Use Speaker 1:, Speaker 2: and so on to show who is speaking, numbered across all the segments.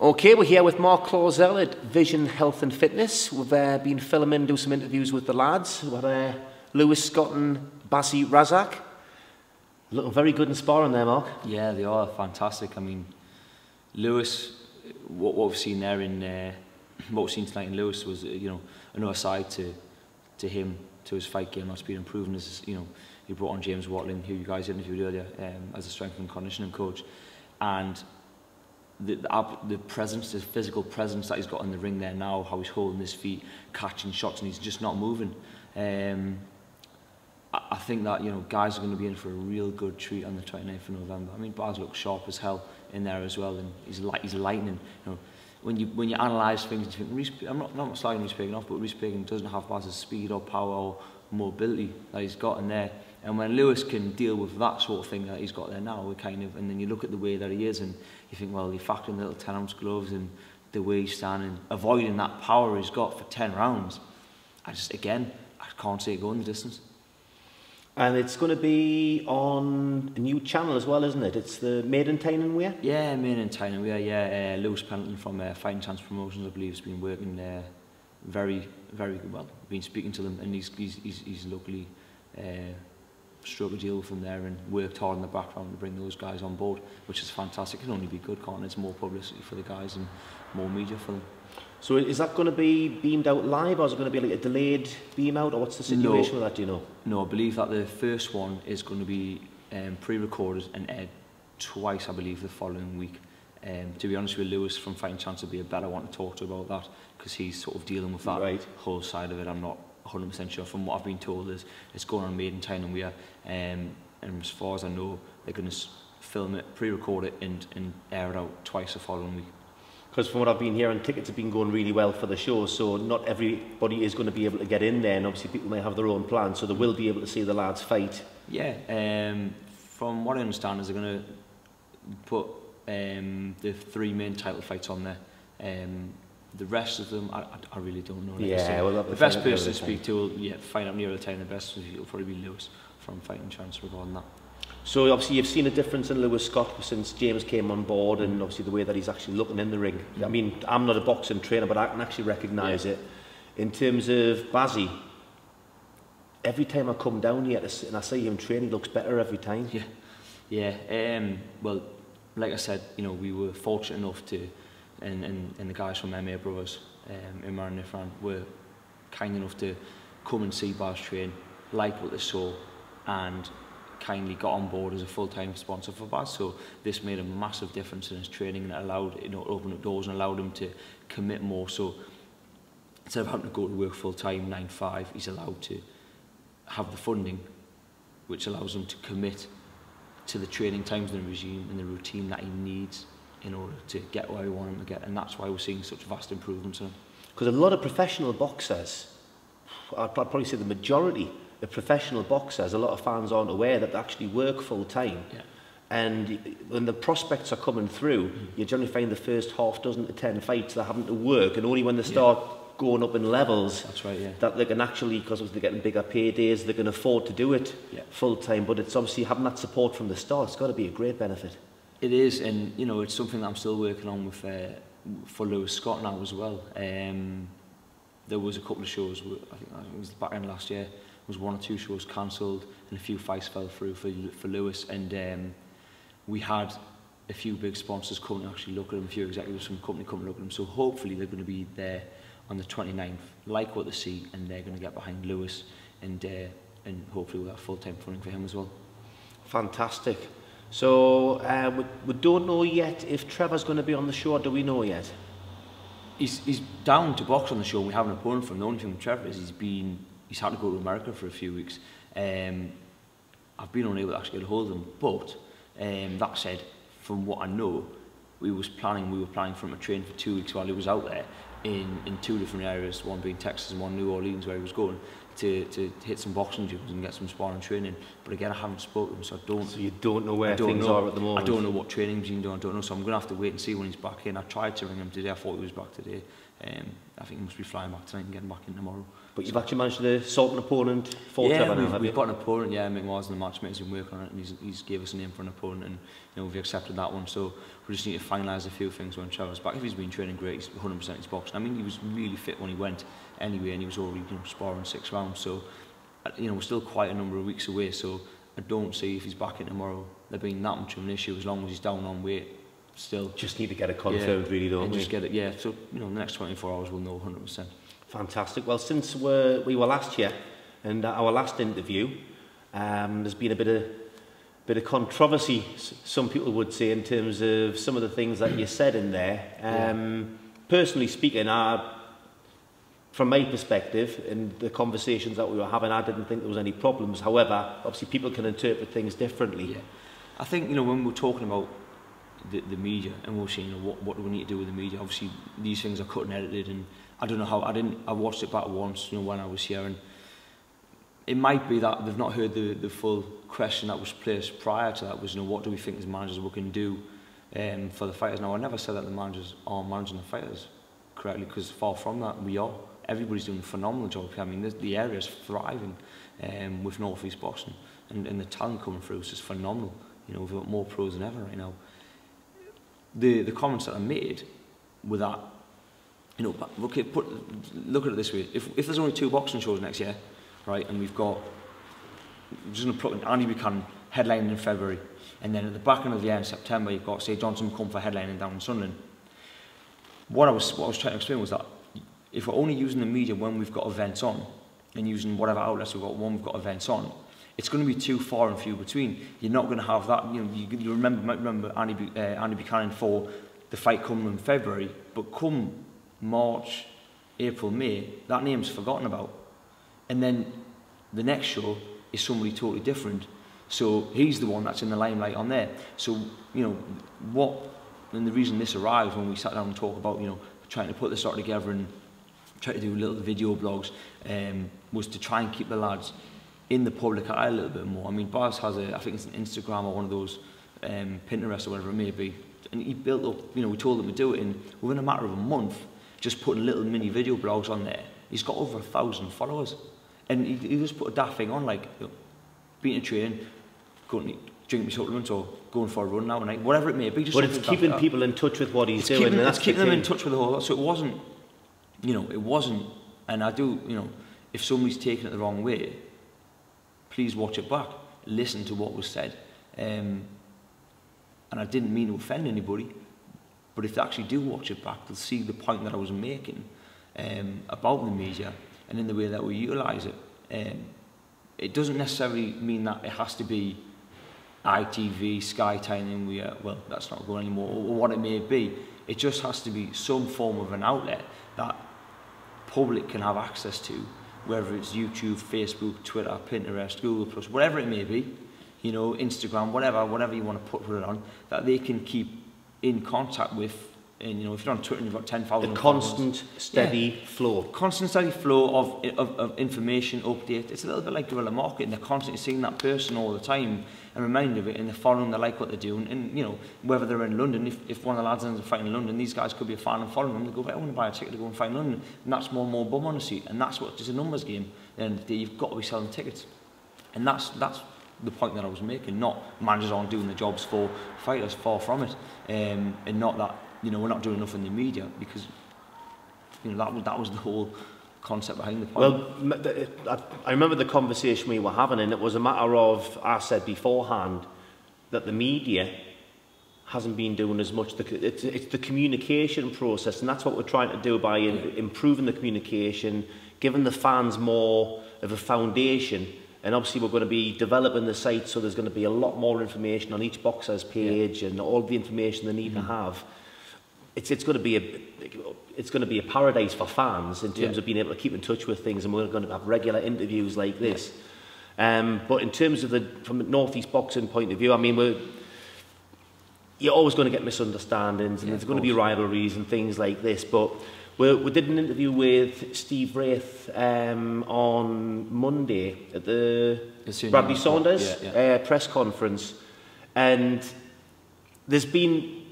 Speaker 1: Okay, we're here with Mark Clauzel at Vision Health and Fitness. We've been filming, do some interviews with the lads. We've had Lewis Scott and Bassi Razak. Looking very good in sparring there, Mark.
Speaker 2: Yeah, they are fantastic. I mean, Lewis, what we've seen there in what we've seen tonight in Lewis was, another side to him, to his fight game that's been improving. As he brought on James Watling, who you guys interviewed earlier, as a strength and conditioning coach, and the presence, the physical presence that he's got in the ring there now, how he's holding his feet, catching shots, and he's just not moving. I think that guys are going to be in for a real good treat on the 29th of November. I mean, Baz looks sharp as hell in there as well, and he's lightning. When you analyse things, you think I'm not slagging Rhys Pagan off, but Rhys Pagan doesn't have Baz's speed or power or mobility that he's got in there. And when Lewis can deal with that sort of thing that he's got there now, and then you look at the way that he is, and you think, well, you factor in the little 10-ounce gloves and the way he's standing, avoiding that power he's got for 10 rounds. I can't see it going the distance.
Speaker 1: And it's going to be on a new channel as well, isn't it? It's the Made in Tyne Wear?
Speaker 2: Yeah, Made in Tyne Wear, yeah. Lewis Pendleton from Fighting Chance Promotions, I believe, has been working there very, very well. Been speaking to them, and he's locally struck a deal with them there and worked hard in the background to bring those guys on board, which is fantastic. It can only be good, can't it? It's more publicity for the guys and more media for them.
Speaker 1: So is that going to be beamed out live, or is it going to be like a delayed beam out, or what's the situation with that, do you know?
Speaker 2: No, I believe that the first one is going to be pre-recorded and aired twice, I believe, the following week. To be honest with Lewis from Fighting Chance would be a better one to talk to about that, because he's sort of dealing with that whole side of it. I'm not 100% sure. From what I've been told, is it's going on Made in Tyne Wear, and as far as I know, they're going to film it, pre-record it, and air it out twice the following week.
Speaker 1: Because from what I've been hearing, tickets have been going really well for the show, so not everybody is going to be able to get in there, and obviously people may have their own plans, so they will be able to see the lads fight. Yeah,
Speaker 2: from what I understand is they're going to put the 3 main title fights on there. The rest of them, I really don't know.
Speaker 1: Yeah, well,
Speaker 2: the best person to speak to will find out nearer the time. The best will probably be Lewis from Fighting Chance regarding that.
Speaker 1: So obviously you've seen a difference in Lewis Scott since James came on board, and obviously the way that he's actually looking in the ring. I mean, I'm not a boxing trainer, but I can actually recognise it. In terms of Bazzi, every time I come down here and I see him train, he looks better every time.
Speaker 2: Well, like I said, we were fortunate enough to, and the guys from MA Brothers, Umar and Nifran, were kind enough to come and see Baz train, like what they saw, and kindly got on board as a full-time sponsor for Baz. So this made a massive difference in his training, and it allowed, opened up doors and allowed him to commit more. So instead of having to go to work full-time, 9 to 5, he's allowed to have the funding, which allows him to commit to the training times and the regime and the routine that he needs in order to get where we want him to get. And that's why we're seeing such vast improvements in him.
Speaker 1: Because a lot of professional boxers, I'd probably say the majority, the professional boxers, a lot of fans aren't aware that they actually work full time.
Speaker 2: Yeah.
Speaker 1: And when the prospects are coming through, you generally find the first half dozen to 10 fights they're having to work, and only when they start going up in levels, that they can actually, because they're getting bigger paydays, they can afford to do it full time. But it's obviously having that support from the start. It's got to be a great benefit.
Speaker 2: It is, and it's something that I'm still working on with for Lewis Scott now as well. There was a couple of shows, I think it was the back end of last year, was 1 or 2 shows cancelled, and a few fights fell through for Lewis, and we had a few big sponsors come to actually look at him, a few executives from the company come to look at him, so hopefully they're going to be there on the 29th, like what they see, and they're going to get behind Lewis, and hopefully we'll have full-time funding for him as well.
Speaker 1: Fantastic. So we don't know yet if Trevor's going to be on the show, or do we know yet?
Speaker 2: He's down to box on the show, and we have an opponent for him. The only thing with Trevor is he's had to go to America for a few weeks. I've been unable to actually get a hold of him, but that said, from what I know, we were planning for him to train for 2 weeks while he was out there in 2 different areas, one being Texas and one New Orleans, where he was going to hit some boxing gyms and get some sparring training. But again, I haven't spoken to him, so I don't.
Speaker 1: So you don't know where things are at the moment.
Speaker 2: I don't know what training's been doing. I don't know, so I'm going to have to wait and see when he's back in. I tried to ring him today. I thought he was back today, I think he must be flying back tonight and getting back in tomorrow.
Speaker 1: But you've actually managed to sort an opponent for Trevor now, have you?
Speaker 2: We've got an opponent, yeah. Mick Mars, the matchmaker's been working on it, and he's gave us a name for an opponent, and we've accepted that one. So we just need to finalise a few things when Trevor's back. If he's been training great, he's 100% his boxing. I mean, he was really fit when he went anyway, and he was already sparring 6 rounds. So we're still quite a number of weeks away. So I don't see if he's back in tomorrow there being that much of an issue as long as he's down on weight. Still,
Speaker 1: just need to get it confirmed, really, don't we?
Speaker 2: Just get it, yeah. So the next 24 hours we'll know 100%.
Speaker 1: Fantastic. Well, since we were last here and our last interview, there's been a bit of controversy, some people would say, in terms of some of the things that you said in there. Personally speaking, from my perspective, in the conversations that we were having, I didn't think there was any problems. However, obviously people can interpret things differently. Yeah.
Speaker 2: I think, when we're talking about the media and we're saying, what do we need to do with the media? Obviously, these things are cut and edited, and I don't know how. I watched it back once, when I was here, and it might be that they've not heard the full question that was placed prior to that. Was what do we think as managers we can do for the fighters? Now, I never said that the managers aren't managing the fighters correctly, because far from that, we are. Everybody's doing a phenomenal job. I mean, the area is thriving with North East boxing, and the talent coming through is just phenomenal. We've got more pros than ever right now. The comments that I made were that, look at it this way. If there's only 2 boxing shows next year, right, and we've got, I'm just going to put in Andy Buchanan headlining in February, and then at the back end of the year in September, you've got, say, Johnson come for headlining down in Sunderland. What I was trying to explain was that if we're only using the media when we've got events on, and using whatever outlets we've got when we've got events on, it's going to be too far and few between. You're not going to have that. You remember Andy Buchanan for the fight coming in February, but come March, April, May, that name's forgotten about. And then the next show is somebody totally different. So he's the one that's in the limelight on there. So, and the reason this arrived when we sat down and talked about, trying to put this sort of together and try to do little video blogs, was to try and keep the lads in the public eye a little bit more. I mean, Baz has I think it's an Instagram or one of those Pinterest or whatever it may be, and he built up, we told him to do it, and within a matter of a month, just putting little mini video blogs on there, he's got over 1,000 followers. And he just put a daft thing on, like, being a train, going to drink my supplements, or going for a run now, and whatever it may be. Just
Speaker 1: but it's keeping people in touch with what he's doing.
Speaker 2: It's keeping them in touch with the whole lot. So it wasn't, and I do, if somebody's taking it the wrong way, please watch it back, listen to what was said. And I didn't mean to offend anybody, but if they actually do watch it back, they'll see the point that I was making about the media and in the way that we utilise it. It doesn't necessarily mean that it has to be ITV, Sky Time, well, that's not going anymore, or what it may be. It just has to be some form of an outlet that public can have access to, whether it's YouTube, Facebook, Twitter, Pinterest, Google+, whatever it may be, Instagram, whatever you want to put it on, that they can keep in contact with. And if you're on Twitter and you've got 10,000
Speaker 1: the constant steady flow.
Speaker 2: Constant steady flow of information, update. It's a little bit like guerrilla marketing. They're constantly seeing that person all the time and reminded of it, and they're following, they like what they're doing. And whether they're in London, if one of the lads ends up fighting in London, these guys could be a fan and following them. They go, I want to buy a ticket to go and fight in London. And that's more and more bum on the seat. And that's what, it's a numbers game. And you've got to be selling tickets. And that's the point that I was making. Not managers aren't doing the jobs for fighters, far from it. And not that, we're not doing enough in the media, because that was the whole concept behind the point.
Speaker 1: Well, I remember the conversation we were having, and it was a matter of, I said beforehand, that the media hasn't been doing as much. It's the communication process, and that's what we're trying to do by improving the communication, giving the fans more of a foundation. And obviously we're going to be developing the site, so there's going to be a lot more information on each boxer's page and all the information they need to have. It's going to be a paradise for fans in terms of being able to keep in touch with things, and we're going to have regular interviews like this. But in terms of from a North East boxing point of view, I mean, you're always going to get misunderstandings, and there's going to be rivalries and things like this. But we did an interview with Steve Wraith on Monday at the Bradley Saunders press conference, and there's been,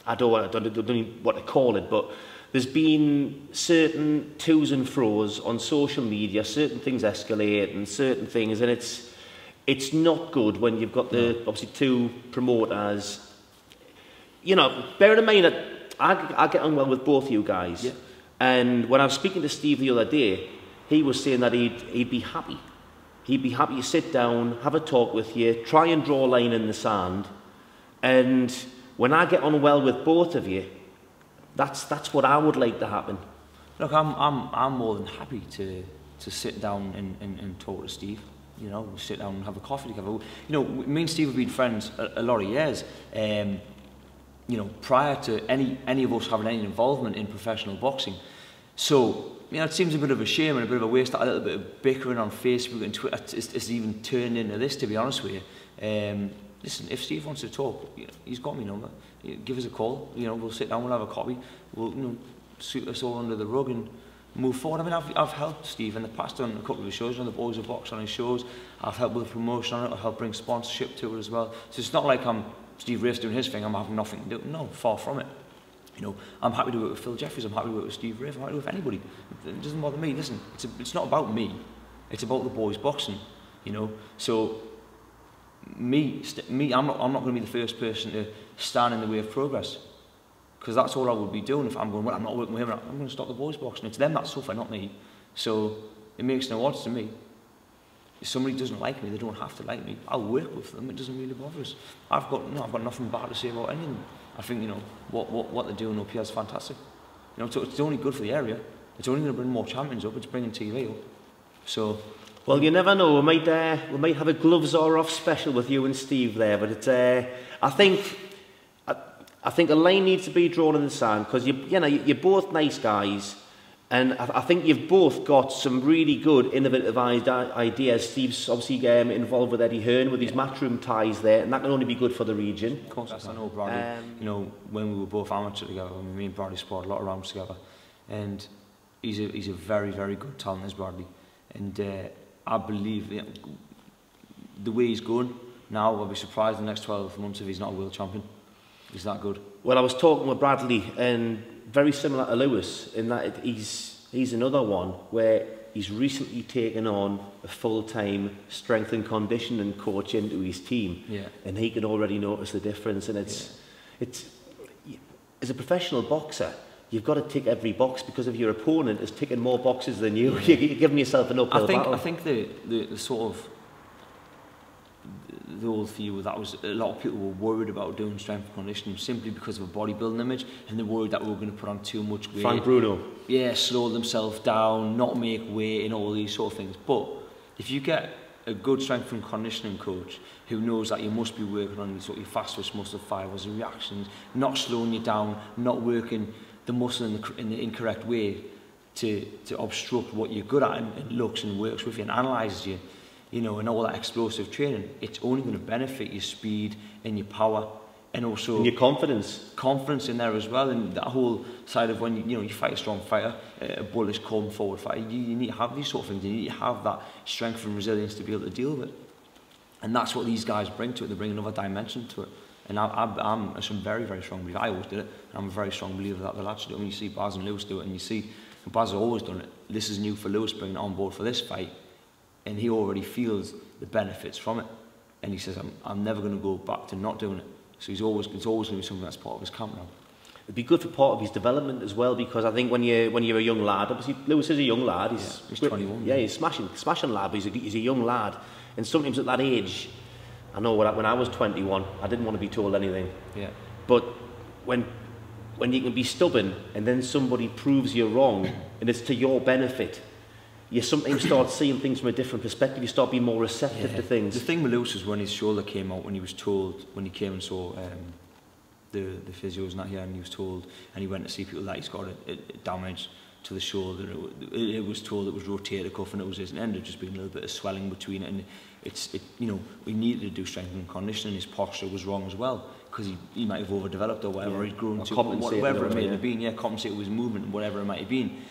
Speaker 1: I don't know what to call it, but there's been certain to's and fro's on social media, certain things escalate and certain things, and it's not good when you've got the obviously two promoters. You know, bear in mind that I get on well with both you guys. Yeah. And when I was speaking to Steve the other day, he was saying that he'd be happy. He'd be happy to sit down, have a talk with you, try and draw a line in the sand. And when I get on well with both of you, that's what I would like to happen.
Speaker 2: Look, I'm more than happy to sit down and talk to Steve. You know, we'll sit down and have a coffee together. You know, me and Steve have been friends a lot of years. You know, prior to any of us having any involvement in professional boxing. So, you know, it seems a bit of a shame and a bit of a waste, a little bit of bickering on Facebook and Twitter. It's even turned into this, to be honest with you. Listen, if Steve wants to talk, you know, he's got my number. Give us a call. You know, we'll sit down, we'll have a coffee. We'll, you know, sweep us all under the rug and move forward. I mean, I've helped Steve in the past on a couple of his shows, on the Boys of Box on his shows. I've helped with the promotion on it. I've helped bring sponsorship to it as well. So it's not like I'm Steve Rafe doing his thing, I'm having nothing to do. No, far from it. You know, I'm happy to work with Phil Jeffries, I'm happy to work with Steve Rafe, I'm happy to work with anybody. It doesn't bother me. Listen, it's not about me. It's about the boys boxing, you know. So, I'm not going to be the first person to stand in the way of progress. Because that's all I would be doing if I'm going, well, I'm not working with him, I'm going to stop the boys boxing. It's them that suffer, not me. So, it makes no odds to me. If somebody doesn't like me, they don't have to like me. I'll work with them, it doesn't really bother us. I've got nothing bad to say about any of them. I think, you know, what they're doing up here is fantastic. You know, it's only good for the area. It's only going to bring more champions up, it's bringing TV up. So...
Speaker 1: Well, you never know, we might have a gloves are off special with you and Steve there, but it's, I think a line needs to be drawn in the sand, because you know, you're both nice guys, and I think you've both got some really good innovative ideas. Steve's obviously involved with Eddie Hearn with his matchroom ties there, and that can only be good for the region.
Speaker 2: Of course, I know Bradley. You know, when we were both amateur together, me and Bradley sparred a lot of rounds together, and he's a very, very good talent, is Bradley. And I believe, you know, the way he's going now, I'll be surprised in the next 12 months if he's not a world champion. He's that good.
Speaker 1: Well, I was talking with Bradley, and very similar to Lewis in that he's another one where he's recently taken on a full-time strength and conditioning coach into his team, and he can already notice the difference. And it's as a professional boxer, you've got to tick every box, because if your opponent is ticking more boxes than you, you're giving yourself an uphill battle.
Speaker 2: I think the sort of the old view that was a lot of people were worried about doing strength and conditioning simply because of a bodybuilding image, and they're worried that we were going to put on too much weight.
Speaker 1: Frank Bruno.
Speaker 2: Yeah, slow themselves down, not make weight, and all these sort of things. But if you get a good strength and conditioning coach who knows that you must be working on sort of your fast twitch muscle fibers and reactions, not slowing you down, not working the muscle in the incorrect way to obstruct what you're good at, and looks and works with you and analyses you, you know, and all that explosive training, it's only going to benefit your speed and your power, and also
Speaker 1: and your confidence
Speaker 2: in there as well. And that whole side of when you fight a strong fighter, a bullish, calm forward fighter, you need to have these sort of things. You need to have that strength and resilience to be able to deal with it, and that's what these guys bring to it. They bring another dimension to it. And I'm a very, very strong believer. I always did it, and I'm a very strong believer that the lads should do it. I mean, you see Baz and Lewis do it, and you see Baz has always done it. This is new for Lewis, bringing it on board for this fight, and he already feels the benefits from it. And he says, I'm never going to go back to not doing it. So it's always going to be something that's part of his camp now.
Speaker 1: It'd be good for part of his development as well, because I think when you're a young lad, obviously Lewis is a young lad.
Speaker 2: He's 21.
Speaker 1: Yeah, he's smashing lad, but he's a young lad, and sometimes at that age, I know when I was 21, I didn't want to be told anything.
Speaker 2: Yeah.
Speaker 1: But when you can be stubborn and then somebody proves you're wrong and it's to your benefit, you sometimes start seeing things from a different perspective. You start being more receptive to things.
Speaker 2: The thing with Lewis was when his shoulder came out, when he was told, when he came and saw the physios and that here, and he was told, and he went to see people that he's got a damage to the shoulder. It was told it was rotator cuff, and it ended up just being a little bit of swelling between it, and you know, we needed to do strength and conditioning. His posture was wrong as well, because he might have overdeveloped or whatever. He'd grown to whatever it may have been. Yeah, compensate with his movement and whatever it might have been.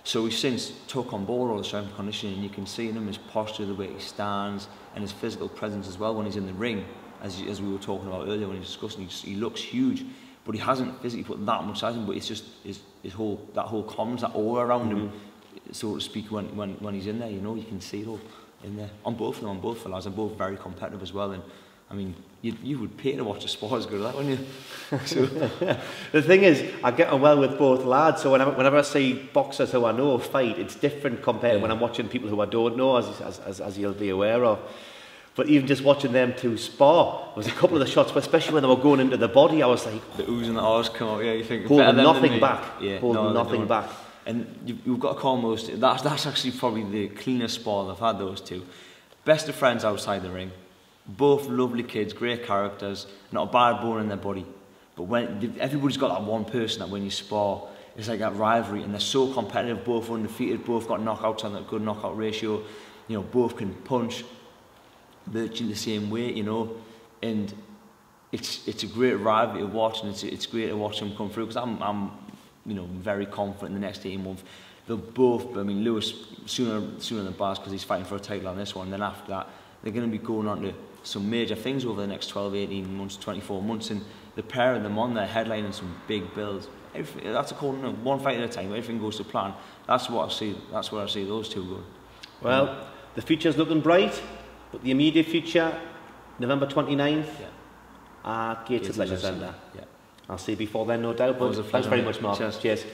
Speaker 2: So he's since took on board all the strength and conditioning, and you can see in him his posture, the way he stands, and his physical presence as well when he's in the ring. As we were talking about earlier when he was discussing, he looks huge. but he hasn't physically put that much size in, but it's just his whole comms, that aura around him, so to speak, when he's in there, you know, you can see it all in there. On both of them, on both the lads, they're both very competitive as well, and I mean, you would pay to watch a sport as good as that, wouldn't you? So.
Speaker 1: The thing is, I get on well with both lads, so whenever I see boxers who I know fight, it's different compared to when I'm watching people who I don't know, as you'll be aware of. But even just watching them two spar, there was a couple of the shots, but especially when they were going into the body, I was like...
Speaker 2: The oohs and the ahs come out, yeah, you think...
Speaker 1: Holding nothing back,
Speaker 2: yeah,
Speaker 1: holding nothing back.
Speaker 2: And you've got to call most... That's actually probably the cleanest spar I've had, those two. Best of friends outside the ring. Both lovely kids, great characters, not a bad bone in their body. But when everybody's got that one person that when you spar, it's like that rivalry, and they're so competitive, both undefeated, both got knockouts on that good knockout ratio, you know, both can punch virtually the same way, you know, and it's a great rivalry to watch, and it's great to watch them come through, because I'm you know, very confident in the next 18 months they'll both, I mean, Lewis sooner than Baz, because he's fighting for a title on this one, and then after that they're going to be going on to some major things over the next 12, 18 months, 24 months, and the pair of them on there headlining some big bills. That's a call, you know, one fight at a time, everything goes to plan. That's what I see, that's where I see those two going.
Speaker 1: Well, the future's looking bright, but the immediate future, November 29th, at Gates of Leisure Centre.
Speaker 2: Yeah.
Speaker 1: I'll see you before then, no doubt, but thanks very much, Mark.
Speaker 2: Cheers.
Speaker 1: Cheers.